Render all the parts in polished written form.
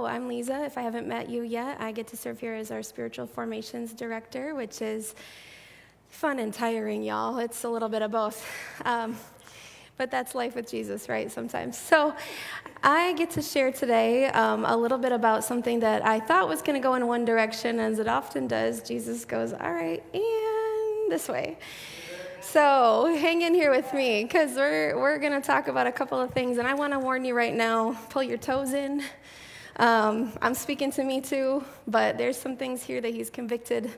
Hello, I'm Lieza. If I haven't met you yet, I get to serve here as our spiritual formations director, which is fun and tiring, y'all. It's a little bit of both. But that's life with Jesus, right, sometimes. So I get to share today a little bit about something that I thought was going to go in one direction, as it often does. Jesus goes, all right, and this way. So hang in here with me, because we're going to talk about a couple of things, and I want to warn you right now, pull your toes in. I'm speaking to me too, but there's some things here that he's convicted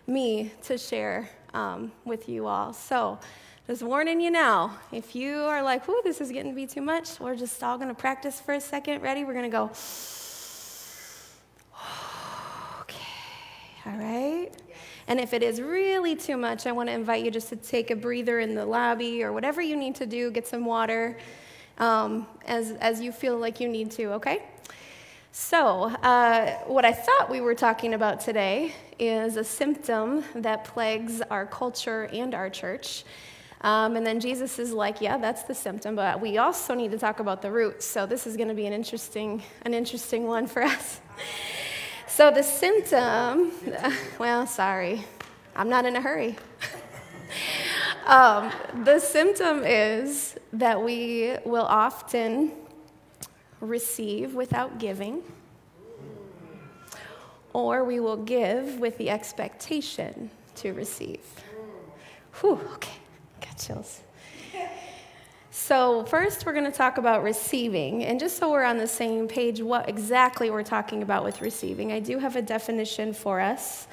me to share with you all. So just warning you now, if you are like, ooh, this is getting to be too much, we're just all going to practice for a second. Ready? We're going to go, okay, all right? And if it is really too much, I want to invite you just to take a breather in the lobby or whatever you need to do, get some water as you feel like you need to, okay? So what I thought we were talking about today is a symptom that plagues our culture and our church. And then Jesus is like, yeah, that's the symptom, but we also need to talk about the roots. So this is going to be an interesting one for us. So the symptom, well, sorry, I'm not in a hurry. The symptom is that we will often receive without giving, or we will give with the expectation to receive. Whew, okay, got chills. So first we're going to talk about receiving, and just so we're on the same page what exactly we're talking about with receiving, I do have a definition for us,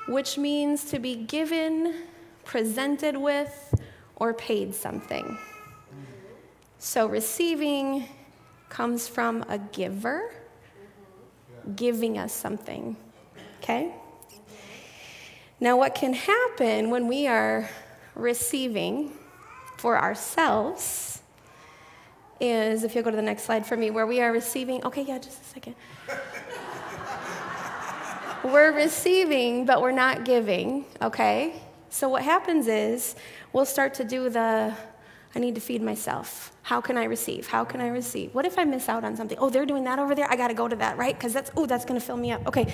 which means to be given, presented with, or paid something. So receiving comes from a giver giving us something, okay? Now what can happen when we are receiving for ourselves is, if you'll go to the next slide for me, where we are receiving, okay, yeah, just a second. We're receiving, but we're not giving, okay? So what happens is we'll start to do I need to feed myself. How can I receive? How can I receive? What if I miss out on something? Oh, they're doing that over there? I got to go to that, right? Because that's going to fill me up. Okay.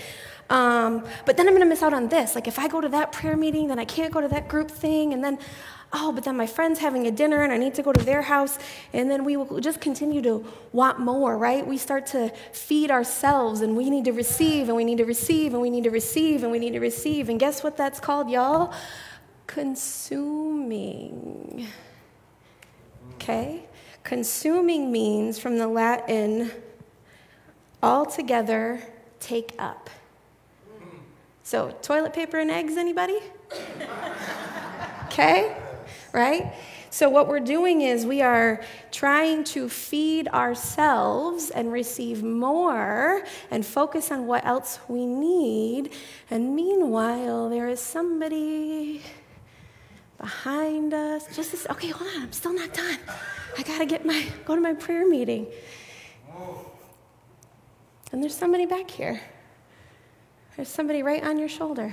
But then I'm going to miss out on this. Like if I go to that prayer meeting, then I can't go to that group thing. And then, but then my friend's having a dinner and I need to go to their house. And then we will just continue to want more, right? We start to feed ourselves and we need to receive and we need to receive and we need to receive and we need to receive. And guess what that's called, y'all? Consuming. Okay? Consuming means, from the Latin, altogether take up. So, toilet paper and eggs, anybody? Okay? Right? So what we're doing is we are trying to feed ourselves and receive more and focus on what else we need. And meanwhile, there is somebody behind us. Okay, hold on, I'm still not done. I gotta go to my prayer meeting. And there's somebody back here. There's somebody right on your shoulder.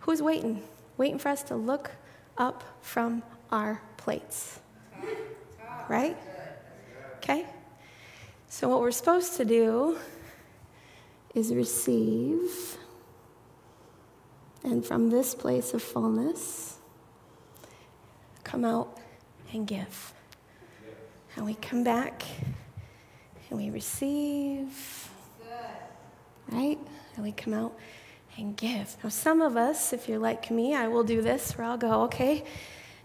Who's waiting? Waiting for us to look up from our plates. Right? Okay? So what we're supposed to do is receive. And from this place of fullness, come out and give. And we come back and we receive, right? And we come out and give. Now, some of us, if you're like me, I will do this where I'll go, okay,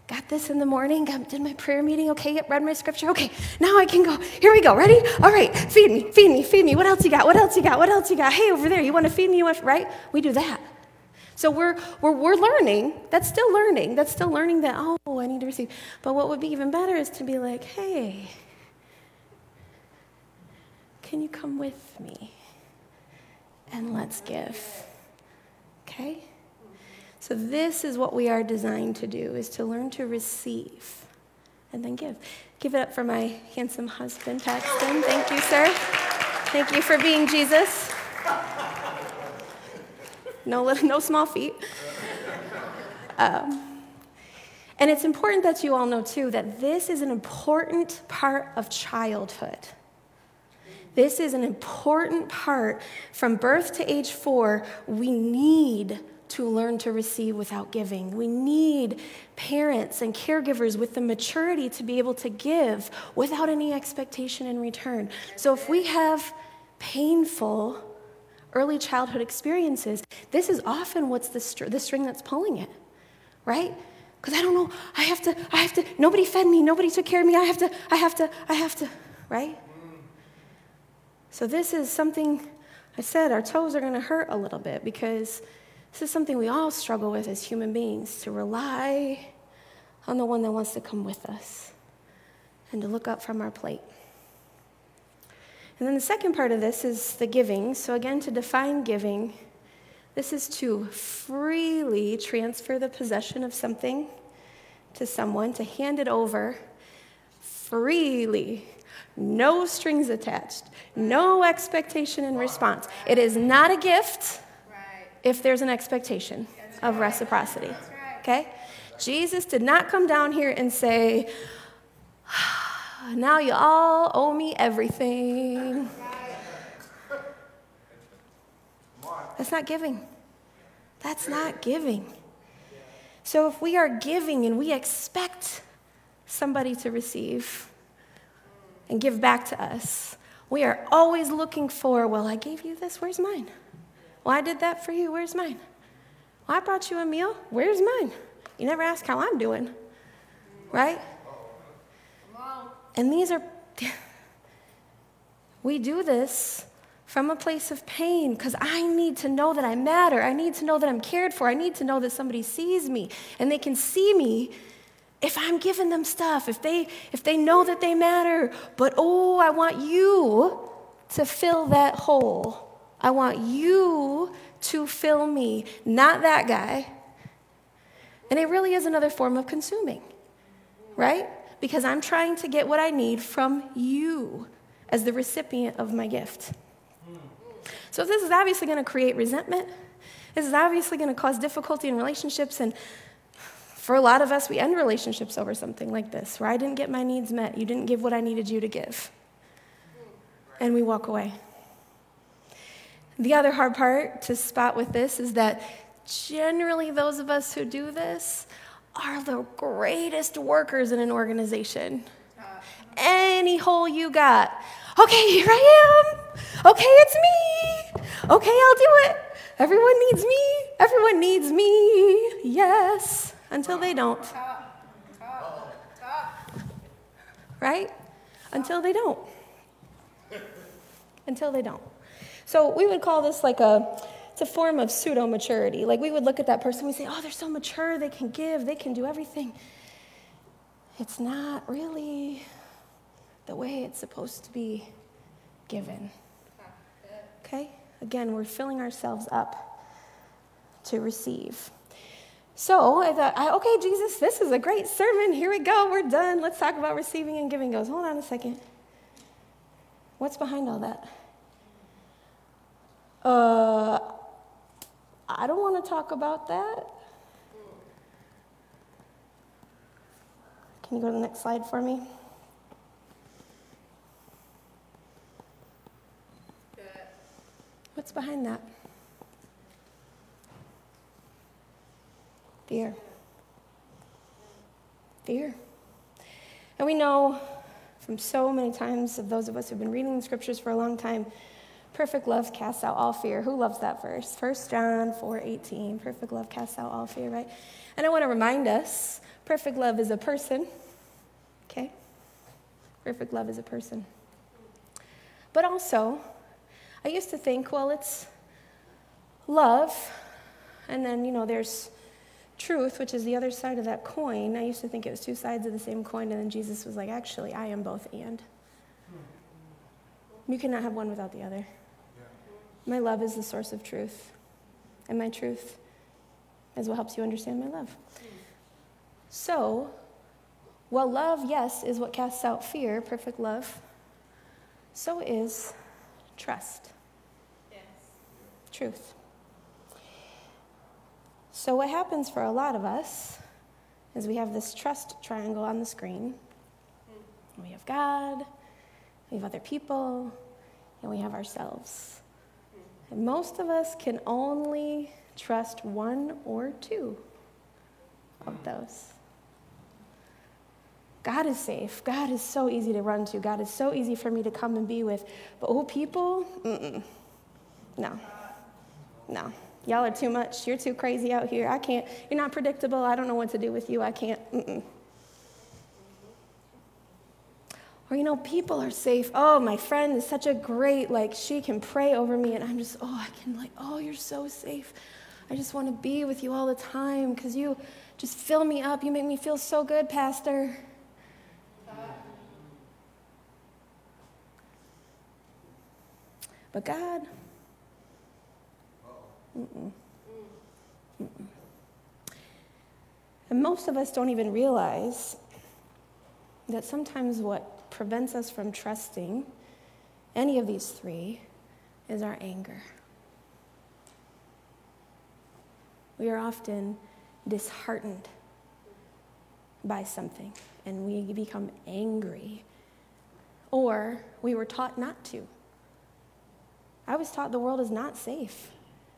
got this in the morning, did my prayer meeting, okay, yep, read my scripture, okay, now I can go. Here we go, ready? All right, feed me, feed me, feed me. What else you got? What else you got? What else you got? Hey, over there, you want to feed me? Right? We do that. So we're learning. That's still learning. That's still learning that, I need to receive. But what would be even better is to be like, hey, can you come with me? And let's give. Okay? So this is what we are designed to do, is to learn to receive and then give. Give it up for my handsome husband, Paxton. Thank you, sir. Thank you for being Jesus. No small feat. And it's important that you all know, too, that this is an important part of childhood. This is an important part. From birth to age 4, we need to learn to receive without giving. We need parents and caregivers with the maturity to be able to give without any expectation in return. So if we have painful early childhood experiences, this is often what's the string that's pulling it, right? Because I don't know, I have to, nobody fed me, nobody took care of me, I have to, right? So this is something, I said, our toes are going to hurt a little bit because this is something we all struggle with as human beings, to rely on the one that wants to come with us and to look up from our plate. And then the second part of this is the giving. So again, to define giving, this is to freely transfer the possession of something to someone, to hand it over freely. No strings attached, no expectation in response. It is not a gift if there's an expectation of reciprocity, okay? Jesus did not come down here and say, now you all owe me everything. That's not giving. That's not giving. So if we are giving and we expect somebody to receive and give back to us, we are always looking for, well, I gave you this, where's mine? Well, I did that for you, where's mine? Well, I brought you a meal, where's mine? You never ask how I'm doing, right? And we do this from a place of pain because I need to know that I matter. I need to know that I'm cared for. I need to know that somebody sees me and they can see me if I'm giving them stuff, if they know that they matter. But, I want you to fill that hole. I want you to fill me, not that guy. And it really is another form of consuming, right? Because I'm trying to get what I need from you as the recipient of my gift. So this is obviously going to create resentment. This is obviously going to cause difficulty in relationships. And for a lot of us, we end relationships over something like this, where I didn't get my needs met. You didn't give what I needed you to give. And we walk away. The other hard part to spot with this is that generally those of us who do this are the greatest workers in an organization. Any hole you got. Okay, here I am. Okay, it's me. Okay, I'll do it. Everyone needs me. Everyone needs me. Yes. Until they don't. Right? Until they don't. Until they don't. So we would call this it's a form of pseudo-maturity. Like we would look at that person, we say, they're so mature, they can give, they can do everything. It's not really the way it's supposed to be given. Okay? Again, we're filling ourselves up to receive. So I thought, okay, Jesus, this is a great sermon. Here we go. We're done. Let's talk about receiving and giving. Goes, hold on a second. What's behind all that? I don't want to talk about that. Can you go to the next slide for me? What's behind that? Fear. Fear. And we know from so many times of those of us who've been reading the scriptures for a long time, perfect love casts out all fear. Who loves that verse? 1 John 4:18. Perfect love casts out all fear, right? And I want to remind us, perfect love is a person. Okay? Perfect love is a person. But also, I used to think, it's love, and then, there's truth, which is the other side of that coin. I used to think it was two sides of the same coin, and then Jesus was like, actually, I am both and. You cannot have one without the other. My love is the source of truth, and my truth is what helps you understand my love. So, while love, yes, is what casts out fear, perfect love, so is trust. Yes. Truth. So what happens for a lot of us is we have this trust triangle on the screen. We have God, we have other people, and we have ourselves. And most of us can only trust one or two of those. God is safe. God is so easy to run to. God is so easy for me to come and be with. But people, no. Y'all are too much. You're too crazy out here. I can't. You're not predictable. I don't know what to do with you. I can't. Or, people are safe. Oh, my friend is such a great, she can pray over me. And I'm just, you're so safe. I just want to be with you all the time because you just fill me up. You make me feel so good, Pastor. But God, And most of us don't even realize that sometimes what prevents us from trusting any of these three is our anger. We are often disheartened by something, and we become angry, or we were taught not to. I was taught the world is not safe.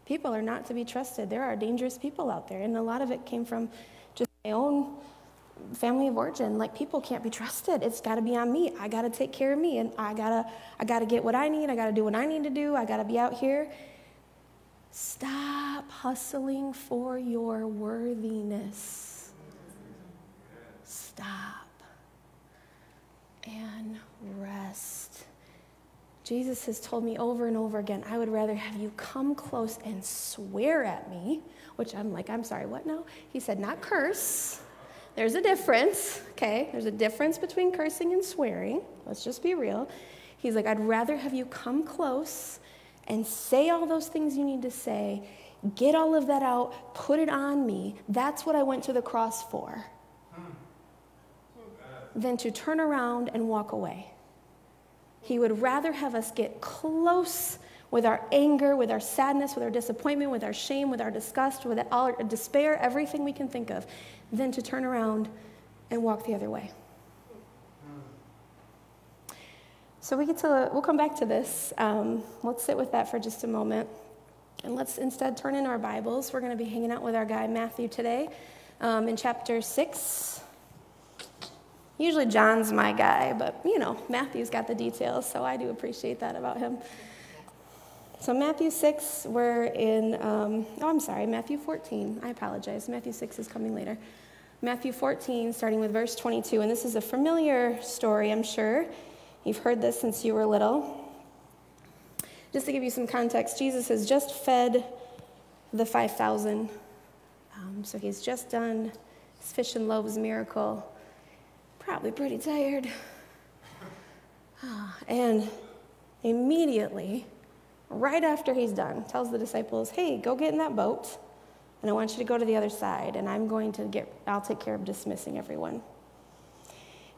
People are not to be trusted. There are dangerous people out there, and a lot of it came from just my own family of origin. People can't be trusted. It's got to be on me. I got to take care of me, and I gotta get what I need. I got to do what I need to do. I got to be out here. Stop hustling for your worthiness. Stop and rest. Jesus has told me over and over again, I would rather have you come close and swear at me, which I'm sorry, what now? He said, not curse. There's a difference, okay? There's a difference between cursing and swearing. Let's just be real. He's like, I'd rather have you come close and say all those things you need to say, get all of that out, put it on me. That's what I went to the cross for. Than to turn around and walk away. He would rather have us get close with our anger, with our sadness, with our disappointment, with our shame, with our disgust, with our despair, everything we can think of, than to turn around and walk the other way. So we'll come back to this. Let's sit with that for just a moment. And let's instead turn in our Bibles. We're going to be hanging out with our guy Matthew today in chapter 6. Usually John's my guy, but, Matthew's got the details, so I do appreciate that about him. So Matthew 6, we're in, Matthew 14. I apologize. Matthew 6 is coming later. Matthew 14, starting with verse 22, and this is a familiar story, I'm sure. You've heard this since you were little. Just to give you some context, Jesus has just fed the 5,000. So he's just done his fish and loaves miracle. Probably pretty tired. And immediately, right after he's done, tells the disciples, hey, go get in that boat, and I want you to go to the other side, and I'll take care of dismissing everyone.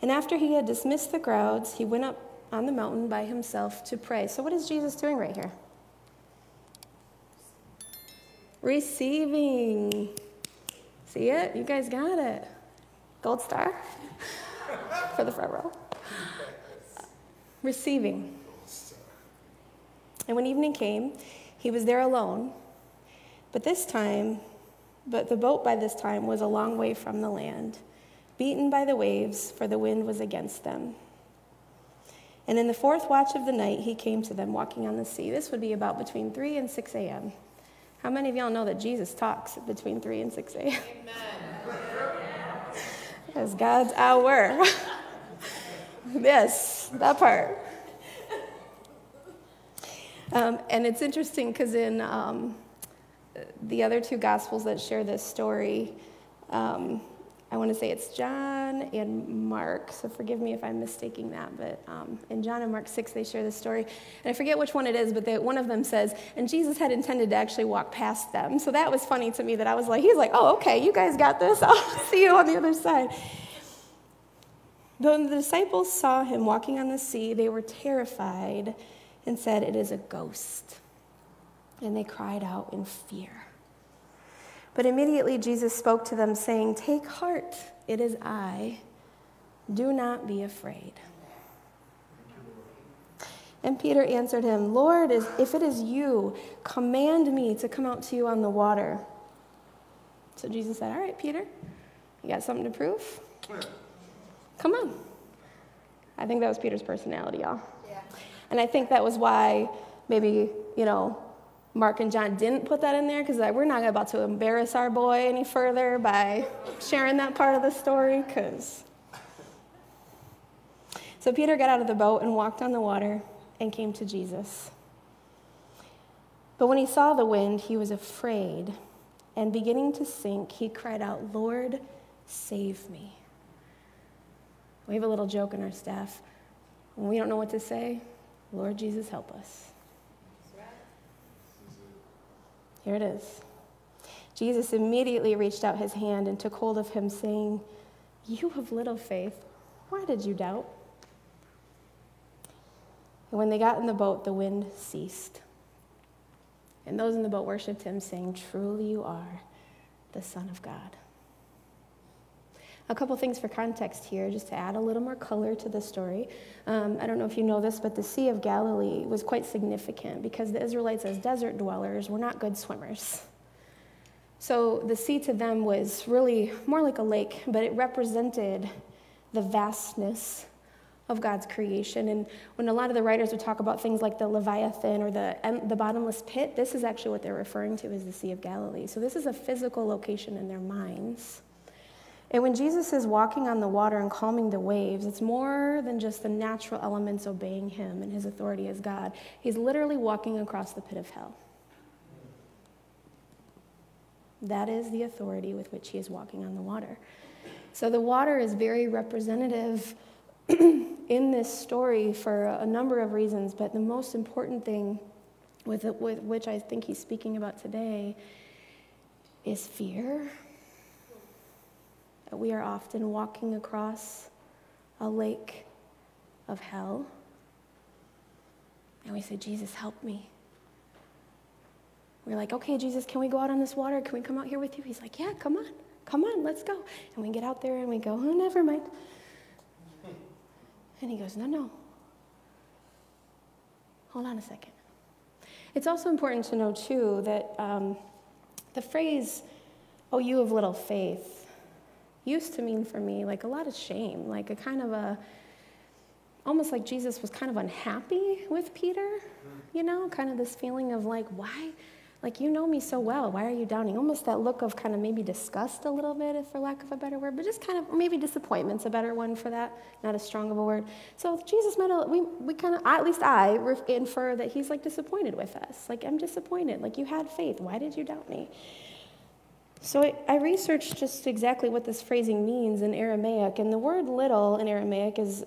And after he had dismissed the crowds, he went up on the mountain by himself to pray. So what is Jesus doing right here? Receiving. See it? You guys got it. Gold star for the front row. Receiving. And when evening came, he was there alone. But the boat by this time was a long way from the land, beaten by the waves, for the wind was against them. And in the fourth watch of the night, he came to them walking on the sea. This would be about between 3 and 6 a.m. How many of y'all know that Jesus talks between 3 and 6 a.m.? Amen. That's God's hour. Yes, that part. And it's interesting because in the other two Gospels that share this story, I want to say it's John and Mark, so forgive me if I'm mistaking that, but in John and Mark 6, they share this story. And I forget which one it is, but one of them says, and Jesus had intended to actually walk past them. So that was funny to me that he's like, oh, okay, you guys got this. I'll see you on the other side. But when the disciples saw him walking on the sea, they were terrified and said, it is a ghost. And they cried out in fear. But immediately Jesus spoke to them, saying, "Take heart, it is I. Do not be afraid." And Peter answered him, "Lord, if it is you, command me to come out to you on the water." So Jesus said, "All right, Peter, you got something to prove? Come on." I think that was Peter's personality, y'all. Yeah. And I think that was why maybe, Mark and John didn't put that in there, because we're not about to embarrass our boy any further by sharing that part of the story. So Peter got out of the boat and walked on the water and came to Jesus. But when he saw the wind, he was afraid, and beginning to sink, he cried out, "Lord, save me." We have a little joke in our staff. When we don't know what to say, "Lord Jesus, help us." Here it is. Jesus immediately reached out his hand and took hold of him, saying, "You of little faith, why did you doubt?" And when they got in the boat, the wind ceased. And those in the boat worshiped him, saying, "Truly you are the Son of God." A couple things for context here, just to add a little more color to the story. I don't know if you know this, but the Sea of Galilee was quite significant because the Israelites, as desert dwellers, were not good swimmers. So the sea to them was really more like a lake, but it represented the vastness of God's creation. And when a lot of the writers would talk about things like the Leviathan or the bottomless pit, this is actually what they're referring to as the Sea of Galilee. So this is a physical location in their minds. And when Jesus is walking on the water and calming the waves, it's more than just the natural elements obeying him and his authority as God. He's literally walking across the pit of hell. That is the authority with which he is walking on the water. So the water is very representative in this story for a number of reasons, but the most important thing with which I think he's speaking about today is fear. We are often walking across a lake of hell, and we say, "Jesus, help me." We're like, "Okay, Jesus, can we go out on this water? Can we come out here with you?" He's like, "Yeah, come on, let's go." And we get out there and we go, "Oh, never mind." And he goes, No. Hold on a second. It's also important to know, too, that the phrase, "Oh, you of little faith," used to mean for me like a lot of shame, like almost like Jesus was kind of unhappy with Peter, kind of this feeling of like, why? Like, you know me so well, why are you doubting? Almost that look of kind of maybe disgust a little bit, if for lack of a better word, but just kind of maybe disappointment's a better one for that, not as strong of a word. So Jesus we kind of, at least I infer that he's like disappointed with us. Like, I'm disappointed. Like, you had faith. Why did you doubt me? So I researched just exactly what this phrasing means in Aramaic, and the word little in Aramaic is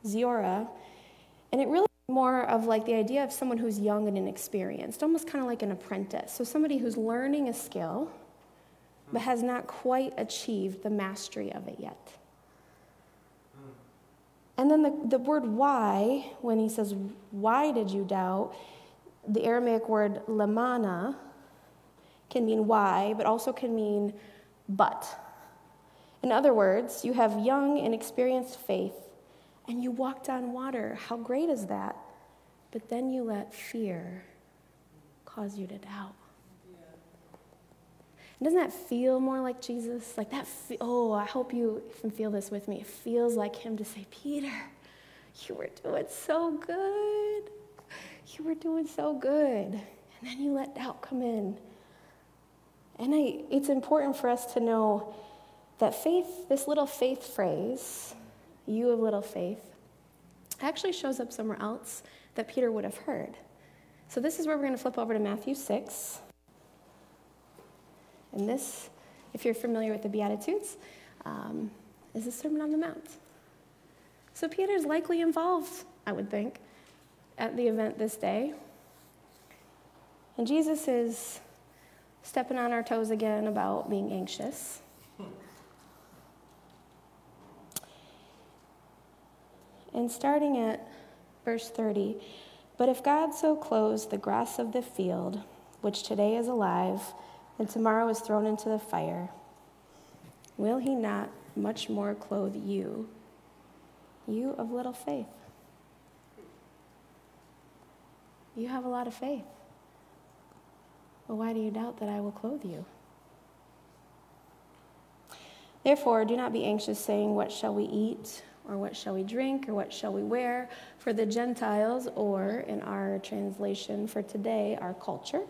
ziora, and it really is more of like the idea of someone who's young and inexperienced, almost kind of like an apprentice. So somebody who's learning a skill, but has not quite achieved the mastery of it yet. And then the word why, when he says, "Why did you doubt?" the Aramaic word lamana can mean why, but also can mean but. In other words, you have young and experienced faith, and you walked on water. How great is that? But then you let fear cause you to doubt. And doesn't that feel more like Jesus? Like that, I hope you can feel this with me. It feels like him to say, "Peter, you were doing so good. You were doing so good." And then you let doubt come in. And it's important for us to know that faith, this little faith phrase, "you of little faith," actually shows up somewhere else that Peter would have heard. So this is where we're going to flip over to Matthew 6. And this, if you're familiar with the Beatitudes, is the Sermon on the Mount. So Peter's likely involved, I would think, at the event this day. And Jesus is stepping on our toes again about being anxious. And starting at verse 30, "But if God so clothes the grass of the field, which today is alive, and tomorrow is thrown into the fire. Will he not much more clothe you, you of little faith? You have a lot of faith. Well, why do you doubt that I will clothe you? Therefore, do not be anxious, saying, what shall we eat, or what shall we drink, or what shall we wear? For the Gentiles, or in our translation for today, our culture,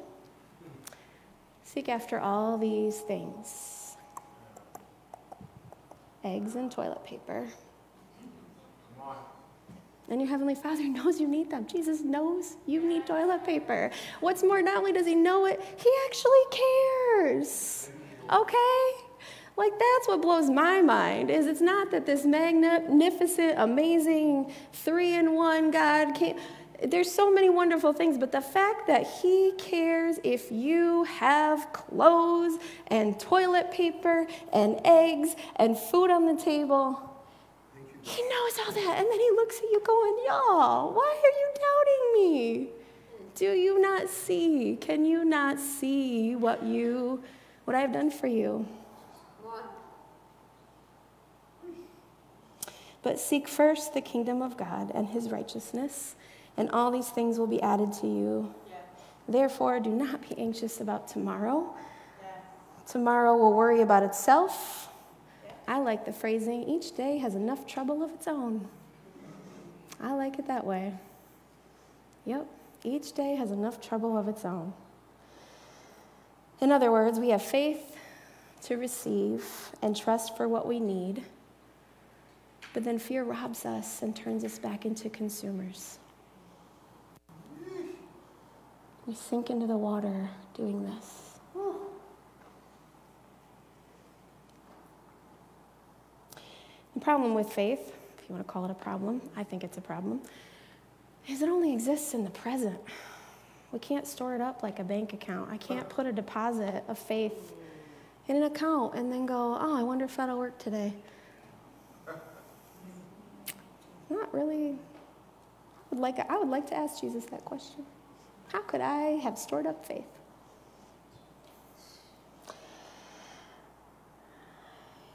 seek after all these things. Eggs and toilet paper. And your Heavenly Father knows you need them. Jesus knows you need toilet paper. What's more, not only does he know it, he actually cares. Okay? Like, that's what blows my mind, is it's not that this magnificent, amazing, 3-in-1 God came. There's so many wonderful things, but the fact that he cares if you have clothes and toilet paper and eggs and food on the table, he knows all that. And then he looks at you going, y'all, why are you doubting me? Do you not see? Can you not see what I've done for you? But seek first the kingdom of God and his righteousness, and all these things will be added to you. Yeah. Therefore, do not be anxious about tomorrow. Yeah. Tomorrow will worry about itself. Yeah. I like the phrasing, each day has enough trouble of its own. I like it that way. Yep, each day has enough trouble of its own. In other words, we have faith to receive and trust for what we need, but then fear robs us and turns us back into consumers. We sink into the water doing this. The problem with faith, if you want to call it a problem, I think it's a problem, is it only exists in the present. We can't store it up like a bank account. I can't put a deposit of faith in an account and then go, oh, I wonder if that'll work today. Not really. I would like to ask Jesus that question. How could I have stored up faith?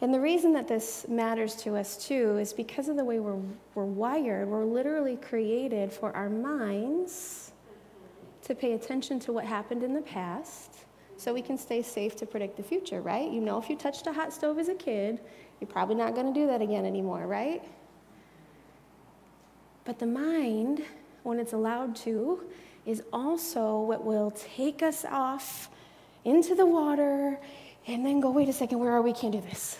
And the reason that this matters to us too is because of the way we're wired. We're literally created for our minds to pay attention to what happened in the past so we can stay safe to predict the future, right? You know, if you touched a hot stove as a kid, you're probably not going to do that again anymore, right? But the mind, when it's allowed to, is also what will take us off into the water and then go, wait a second, where are we? Can't do this.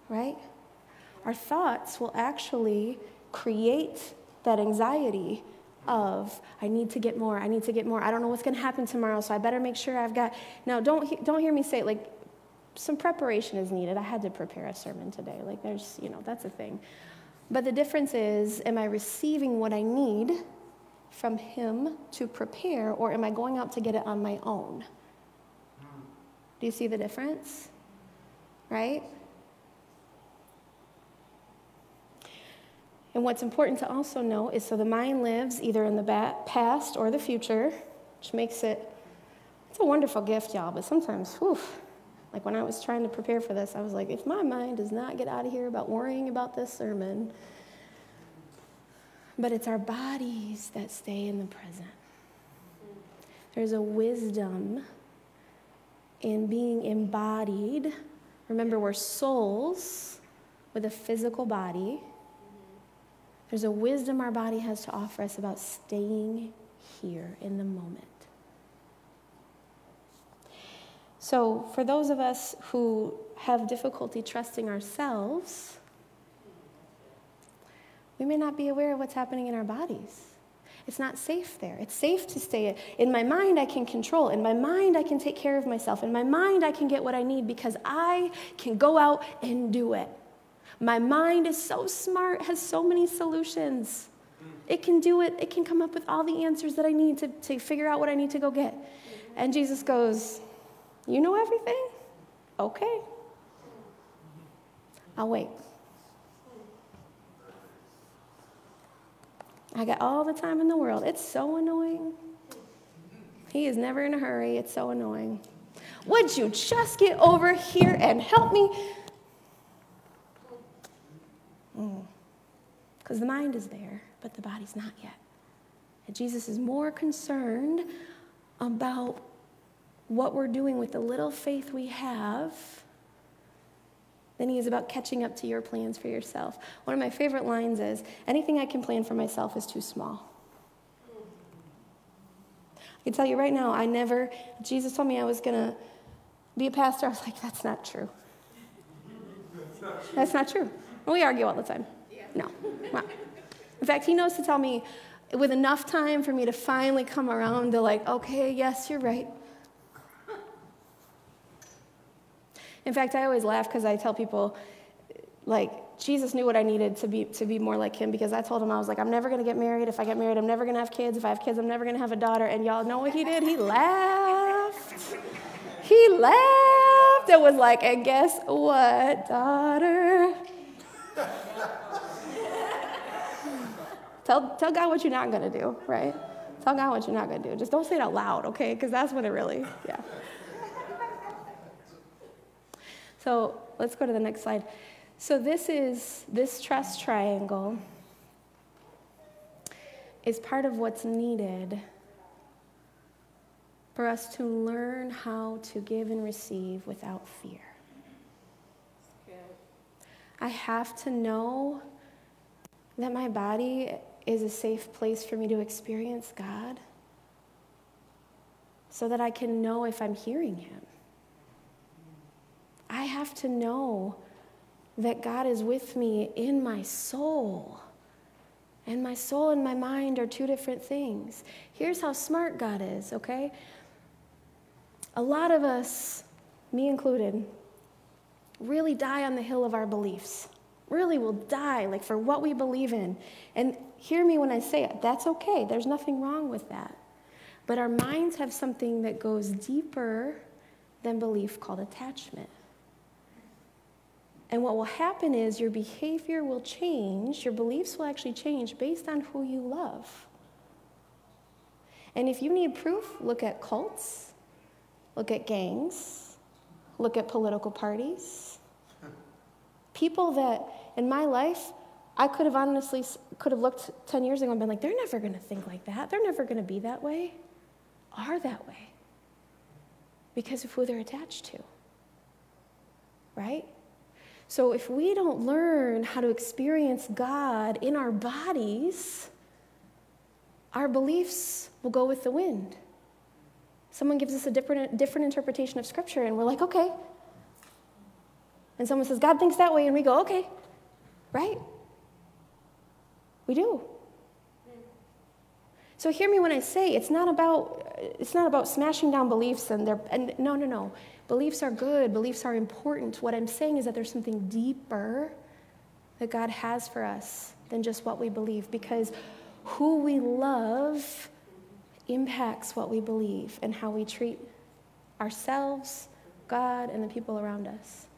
Right? Our thoughts will actually create that anxiety of, I need to get more, I don't know what's going to happen tomorrow, so I better make sure I've got. Now, don't hear me say, like, some preparation is needed. I had to prepare a sermon today. Like, there's, that's a thing. But the difference is, am I receiving what I need from him to prepare, or am I going out to get it on my own? Do you see the difference? Right? And what's important to also know is, so the mind lives either in the past or the future, which makes it's a wonderful gift, y'all, but sometimes, like when I was trying to prepare for this, I was like, if my mind does not get out of here about worrying about this sermon, but it's our bodies that stay in the present. There's a wisdom in being embodied. Remember, we're souls with a physical body. There's a wisdom our body has to offer us about staying here in the moment. So for those of us who have difficulty trusting ourselves, we may not be aware of what's happening in our bodies. It's not safe there. It's safe to stay. In my mind, I can control. In my mind, I can take care of myself. In my mind, I can get what I need because I can go out and do it. My mind is so smart, has so many solutions. It can do it. It can come up with all the answers that I need to figure out what I need to go get. And Jesus goes, you know everything? Okay. I'll wait. I got all the time in the world. It's so annoying. He is never in a hurry. It's so annoying. Would you just get over here and help me? Because the mind is there, but the body's not yet. And Jesus is more concerned about what we're doing with the little faith we have than he is about catching up to your plans for yourself. One of my favorite lines is, anything I can plan for myself is too small. I can tell you right now, Jesus told me I was going to be a pastor. I was like, that's not true. That's not true. We argue all the time. No. Well, in fact, he knows to tell me with enough time for me to finally come around to like, okay, yes, you're right. In fact, I always laugh because I tell people, like, Jesus knew what I needed to be more like him, because I told him, I was like, I'm never going to get married. If I get married, I'm never going to have kids. If I have kids, I'm never going to have a daughter. And y'all know what he did? He laughed. He laughed. It was like, and guess what, daughter? Tell God what you're not going to do, right? Tell God what you're not going to do. Just don't say it out loud, okay? Because that's when it really, yeah. So let's go to the next slide. So this trust triangle is part of what's needed for us to learn how to give and receive without fear. I have to know that my body is a safe place for me to experience God so that I can know if I'm hearing him. I have to know that God is with me in my soul. And my soul and my mind are two different things. Here's how smart God is, okay? A lot of us, me included, really die on the hill of our beliefs. Really will die, like, for what we believe in. And hear me when I say it. That's okay. There's nothing wrong with that. But our minds have something that goes deeper than belief called attachment. And what will happen is your behavior will change, your beliefs will actually change based on who you love. And if you need proof, look at cults, look at gangs, look at political parties. People that, in my life, I could have looked 10 years ago and been like, they're never going to think like that. They're never going to be that way. Are that way. Because of who they're attached to. Right? So if we don't learn how to experience God in our bodies, our beliefs will go with the wind. Someone gives us a different interpretation of Scripture, and we're like, okay. And someone says, God thinks that way, and we go, okay. Right? We do. So hear me when I say it's not about smashing down beliefs and no. Beliefs are good. Beliefs are important. What I'm saying is that there's something deeper that God has for us than just what we believe, because who we love impacts what we believe and how we treat ourselves, God, and the people around us.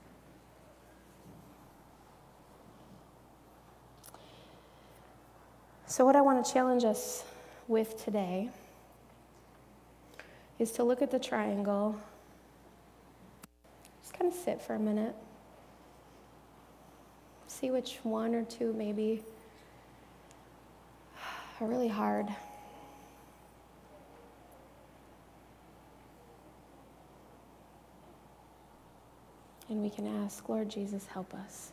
So what I want to challenge us with today is to look at the triangle. Just kind of sit for a minute. See which one or two maybe are really hard. And we can ask, Lord Jesus, help us.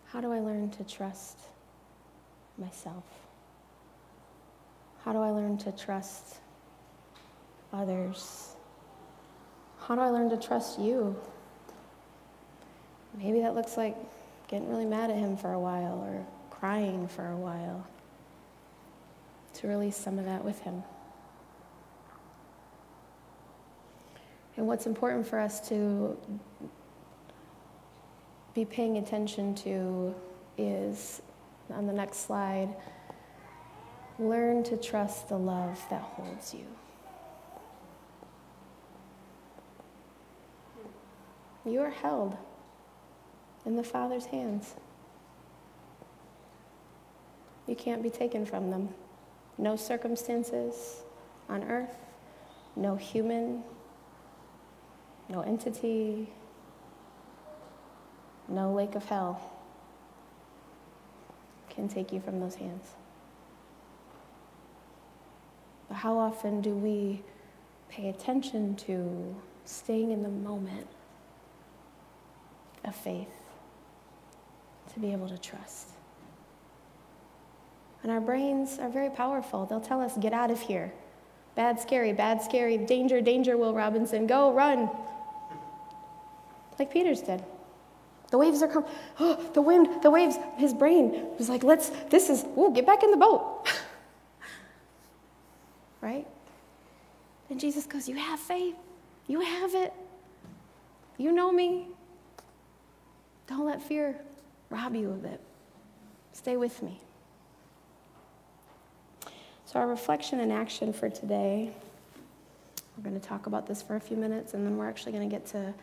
How do I learn to trust myself? How do I learn to trust others? How do I learn to trust you? Maybe that looks like getting really mad at him for a while or crying for a while to release some of that with him. And what's important for us to be paying attention to is, on the next slide, learn to trust the love that holds you. You are held in the Father's hands. You can't be taken from them. No circumstances on earth no human, no entity, no lake of hell can take you from those hands. But how often do we pay attention to staying in the moment of faith to be able to trust? And our brains are very powerful. They'll tell us, get out of here. Bad, scary, danger, danger, Will Robinson, go, run. Like Peter's did. The waves are coming. Oh, the wind, the waves. His brain was like, get back in the boat. Right? And Jesus goes, you have faith. You have it. You know me. Don't let fear rob you of it. Stay with me. So our reflection and action for today, we're going to talk about this for a few minutes, and then we're actually going to get to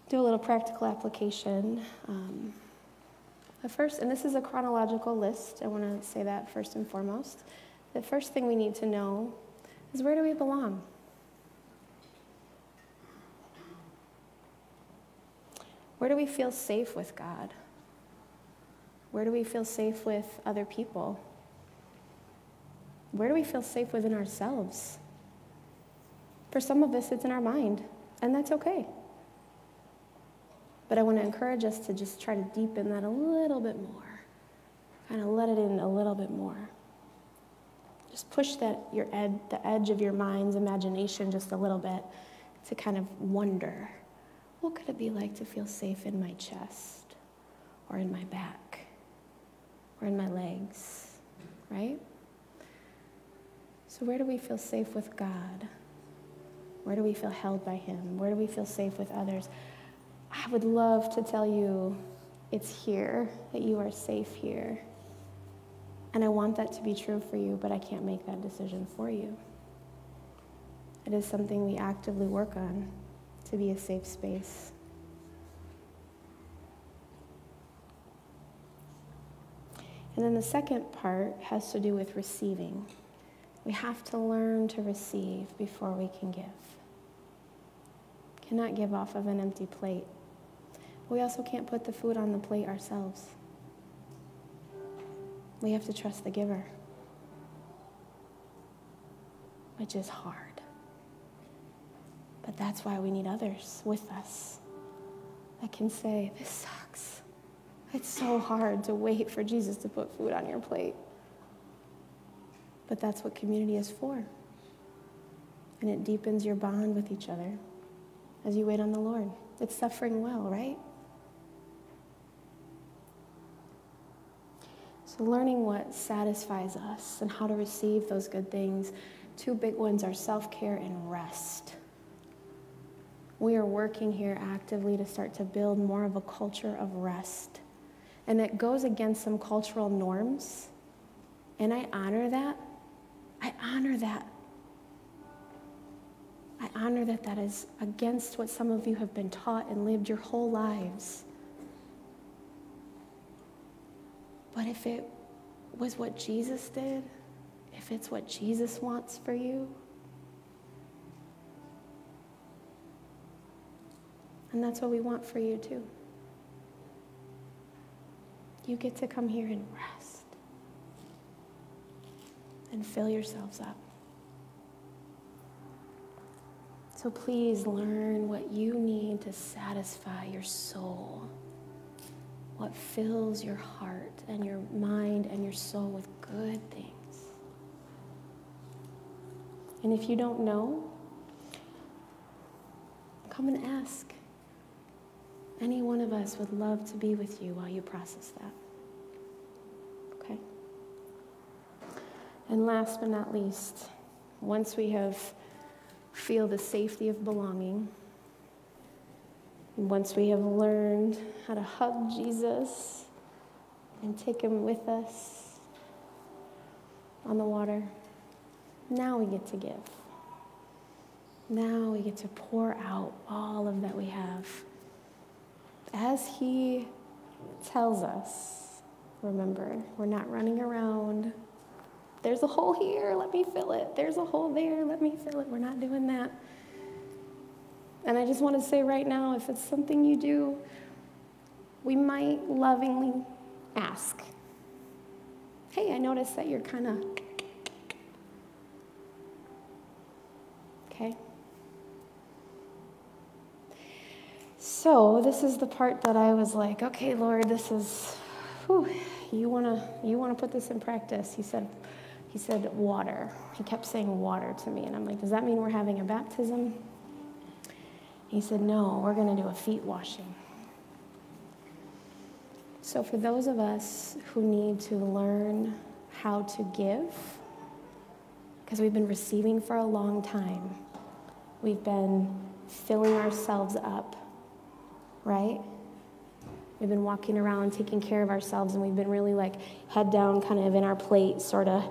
do a little practical application. The first, and this is a chronological list, I want to say that first and foremost. The first thing we need to know is, where do we belong? Where do we feel safe with God? Where do we feel safe with other people? Where do we feel safe within ourselves? For some of us, it's in our mind, and that's okay. But I want to encourage us to just try to deepen that a little bit more. Kind of let it in a little bit more. Just push the edge of your mind's imagination just a little bit to kind of wonder, what could it be like to feel safe in my chest, or in my back, or in my legs, right? So where do we feel safe with God? Where do we feel held by Him? Where do we feel safe with others? I would love to tell you it's here, that you are safe here. And I want that to be true for you, but I can't make that decision for you. It is something we actively work on to be a safe space. And then the second part has to do with receiving. We have to learn to receive before we can give. Cannot give off of an empty plate. We also can't put the food on the plate ourselves. We have to trust the giver, which is hard. But that's why we need others with us that can say, this sucks. It's so hard to wait for Jesus to put food on your plate. But that's what community is for. And it deepens your bond with each other as you wait on the Lord. It's suffering well, right? So learning what satisfies us and how to receive those good things. Two big ones are self-care and rest. We are working here actively to start to build more of a culture of rest. And it goes against some cultural norms. And I honor that. I honor that. I honor that that is against what some of you have been taught and lived your whole lives. But if it was what Jesus did, if it's what Jesus wants for you, and that's what we want for you too. You get to come here and rest and fill yourselves up. So please learn what you need to satisfy your soul, what fills your heart and your mind and your soul with good things. And if you don't know, come and ask. Any one of us would love to be with you while you process that. Okay? And last but not least, once we have feel the safety of belonging, and once we have learned how to hug Jesus and take him with us on the water, now we get to give. Now we get to pour out all of that we have. As he tells us, remember, we're not running around There's a hole here, let me fill it. There's a hole there, let me fill it. We're not doing that. And I just want to say right now, if it's something you do, we might lovingly ask, hey, I noticed that you're kind of, okay? So this is the part that I was like, okay, Lord, this is, you wanna put this in practice. He said water. He kept saying water to me, and I'm like, does that mean we're having a baptism? He said, no, we're gonna do a feet washing. So for those of us who need to learn how to give, because we've been receiving for a long time, we've been filling ourselves up, right? We've been walking around taking care of ourselves, and we've been really like head down kind of in our plate, sort of.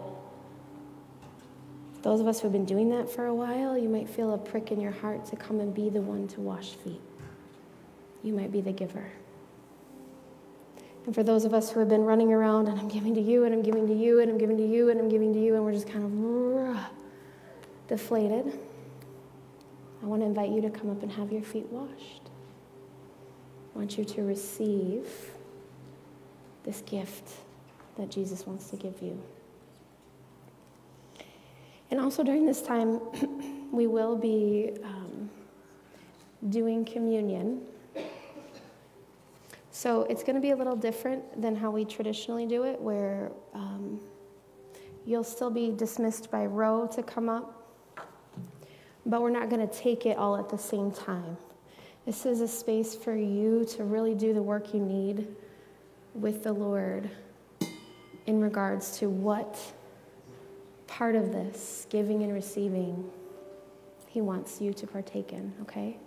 Those of us who have been doing that for a while, you might feel a prick in your heart to come and be the one to wash feet. You might be the giver. And for those of us who have been running around, and I'm giving to you, and I'm giving to you, and I'm giving to you, and I'm giving to you, and we're just kind of deflated, I want to invite you to come up and have your feet washed. I want you to receive this gift that Jesus wants to give you. And also during this time, we will be doing communion. So it's going to be a little different than how we traditionally do it, where you'll still be dismissed by row to come up, but we're not going to take it all at the same time. This is a space for you to really do the work you need with the Lord in regards to what part of this, giving and receiving, he wants you to partake in, okay?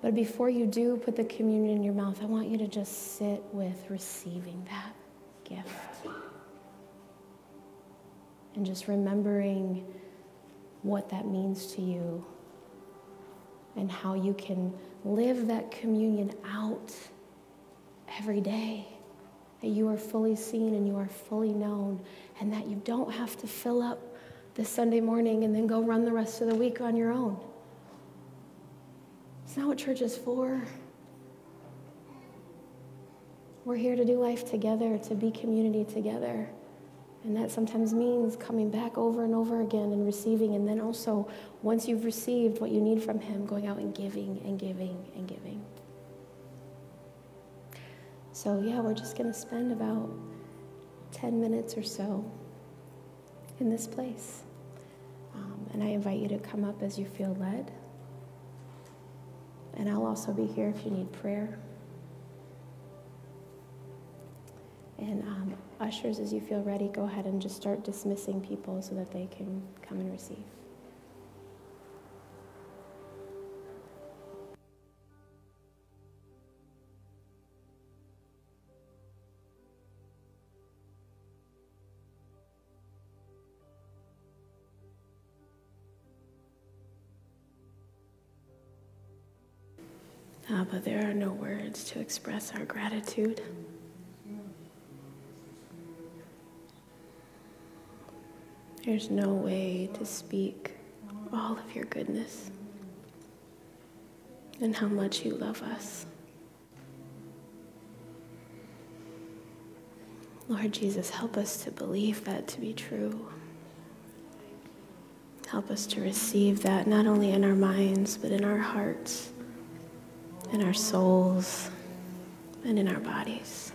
But before you do put the communion in your mouth, I want you to just sit with receiving that gift. And just remembering what that means to you and how you can live that communion out every day. That you are fully seen and you are fully known, and that you don't have to fill up this Sunday morning and then go run the rest of the week on your own. It's not what church is for. We're here to do life together, to be community together. And that sometimes means coming back over and over again and receiving, and then also, once you've received what you need from him, going out and giving and giving and giving. So yeah, we're just going to spend about 10 minutes or so in this place. And I invite you to come up as you feel led. And I'll also be here if you need prayer. And ushers, as you feel ready, go ahead and just start dismissing people so that they can come and receive. But there are no words to express our gratitude. There's no way to speak all of your goodness and how much you love us. Lord Jesus, help us to believe that to be true. Help us to receive that not only in our minds, but in our hearts, in our souls, and in our bodies.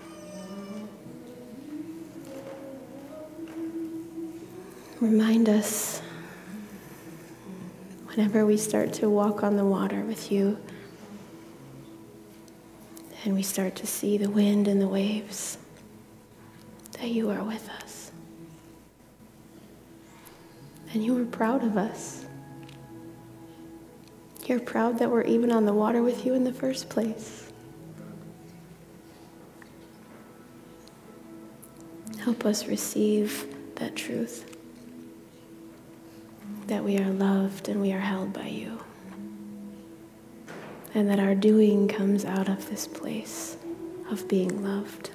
Remind us whenever we start to walk on the water with you and we start to see the wind and the waves, that you are with us. And you are proud of us. You're proud that we're even on the water with you in the first place. Help us receive that truth, that we are loved and we are held by you, and that our doing comes out of this place of being loved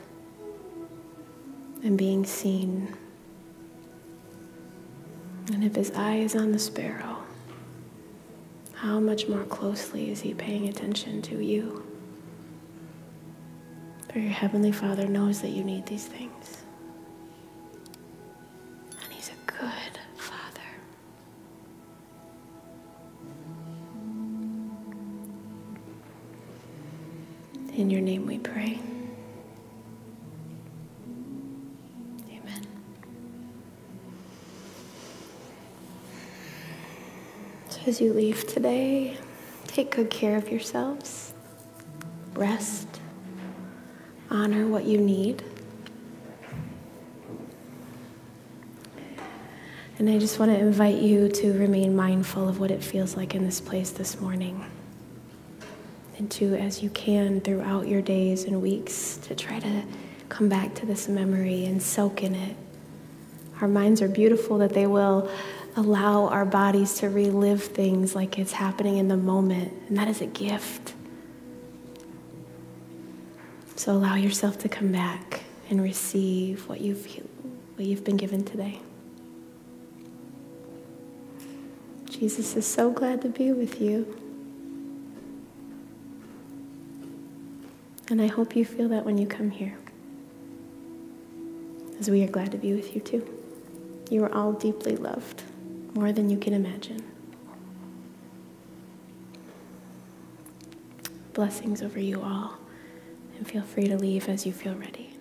and being seen And if his eye is on the sparrow, how much more closely is he paying attention to you? For your Heavenly Father knows that you need these things. And he's a good Father. In your name we pray. Amen. So as you leave today, take good care of yourselves. Rest. Honor what you need. And I just want to invite you to remain mindful of what it feels like in this place this morning. And to, as you can throughout your days and weeks, to try to come back to this memory and soak in it. Our minds are beautiful that they will allow our bodies to relive things like it's happening in the moment. And that is a gift. So allow yourself to come back and receive what you've been given today. Jesus is so glad to be with you. And I hope you feel that when you come here, as we are glad to be with you too. You are all deeply loved, more than you can imagine. Blessings over you all, and feel free to leave as you feel ready.